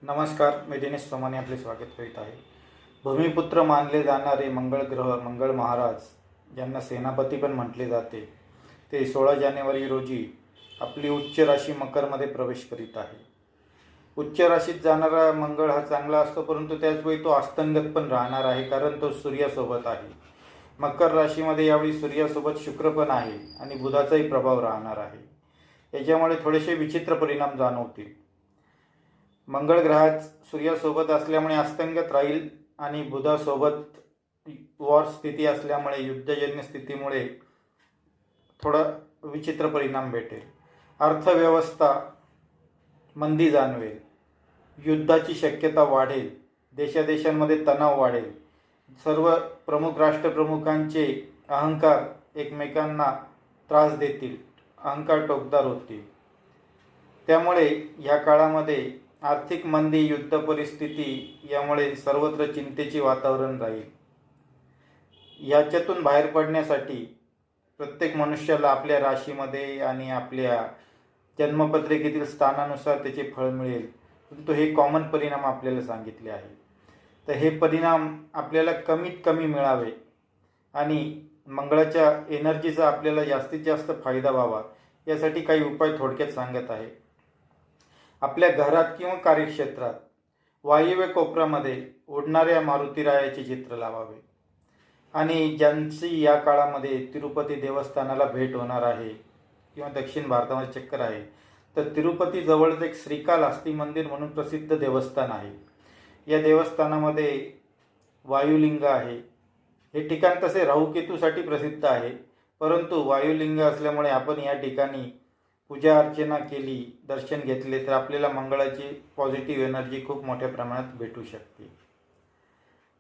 नमस्कार, मी दिनेश सोमानी आपले स्वागत करीत आहे. भूमिपुत्र मानले जाणारे मंगळ ग्रह मंगळ महाराज, ज्यांना सेनापती पण म्हटले जाते, ते 16 जानेवारी रोजी आपली उच्च राशी मकरमध्ये प्रवेश करीत आहे. उच्च राशीत जाणारा मंगळ हा चांगला असतो, परंतु त्याचवेळी तो अस्तंगत पण राहणार आहे, कारण तो सूर्यासोबत आहे. मकर राशीमध्ये यावेळी सूर्यासोबत शुक्र पण आहे आणि बुधाचाही प्रभाव राहणार आहे. याच्यामुळे थोडेसे विचित्र परिणाम जाणवतील. मंगळ ग्रहात सूर्यासोबत असल्यामुळे अस्तंगत राहील आणि बुधासोबत वॉर स्थिती असल्यामुळे युद्धजन्य स्थितीमुळे थोडा विचित्र परिणाम भेटेल. अर्थव्यवस्था मंदी जाणवेल, युद्धाची शक्यता वाढेल, देशादेशांमध्ये तणाव वाढेल. सर्व प्रमुख राष्ट्रप्रमुखांचे अहंकार एकमेकांना त्रास देतील, अहंकार टोकदार होतील. त्यामुळे ह्या काळामध्ये आर्थिक मंदी, युद्ध परिस्थिती यामुळे सर्वत्र चिंतेचे वातावरण राहील. याच्यातून बाहेर पडण्यासाठी प्रत्येक मनुष्याला आपल्या राशीमध्ये आणि आपल्या जन्मपत्रिकेतील स्थानानुसार त्याचे फळ मिळेल, परंतु हे कॉमन परिणाम आपल्याला सांगितले आहे. तर हे परिणाम आपल्याला कमीत कमी मिळावे आणि मंगळाच्या एनर्जीचा आपल्याला जास्तीत जास्त फायदा व्हावा, यासाठी काही उपाय थोडक्यात सांगत आहे. आपल्या घरात किंवा कार्यक्षेत्रात वायव्य कोपऱ्यामध्ये उडणाऱ्या मारुतीरायाचे चित्र लावावे. आणि ज्यांची या काळामध्ये तिरुपती देवस्थानाला भेट होणार आहे किंवा दक्षिण भारतामध्ये चक्कर आहे, तर तिरुपती जवळच एक श्रीकाళहस्ती मंदिर म्हणून प्रसिद्ध देवस्थान आहे. या देवस्थानामध्ये वायुलिंग आहे. हे ठिकाण तसे राहुकेतूसाठी प्रसिद्ध आहे, परंतु वायुलिंग असल्यामुळे आपण या ठिकाणी पूजा अर्चना केली, दर्शन घेतले, तर आपल्याला मंगळाची पॉझिटिव्ह एनर्जी खूप मोठ्या प्रमाणात भेटू शकते.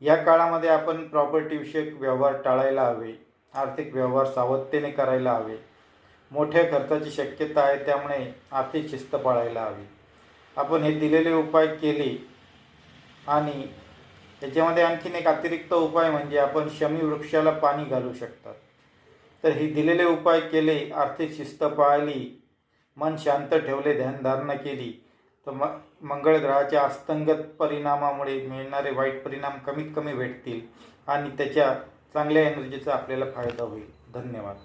या काळामध्ये आपण प्रॉपर्टी विषयक व्यवहार टाळायला हवे. आर्थिक व्यवहार सावधतेने करायला हवे. मोठ्या खर्चाची शक्यता आहे, त्यामुळे आर्थिक शिस्त पाळायला हवी. आपण हे दिलेले उपाय केले. आणि याच्यामध्ये आणखीन एक अतिरिक्त उपाय म्हणजे आपण शमी वृक्षाला पाणी घालू शकतात. तर हे दिलेले उपाय केले, आर्थिक शिस्त पाळली, मन शांत ठेवले, ध्यानधारणा केली, तर मंगळ ग्रहाच्या अस्तंगत परिणामामुळे मिळणारे वाईट परिणाम कमीत कमी भेटतील आणि त्याच्या चांगल्या एनर्जीचा आपल्याला फायदा होईल. धन्यवाद.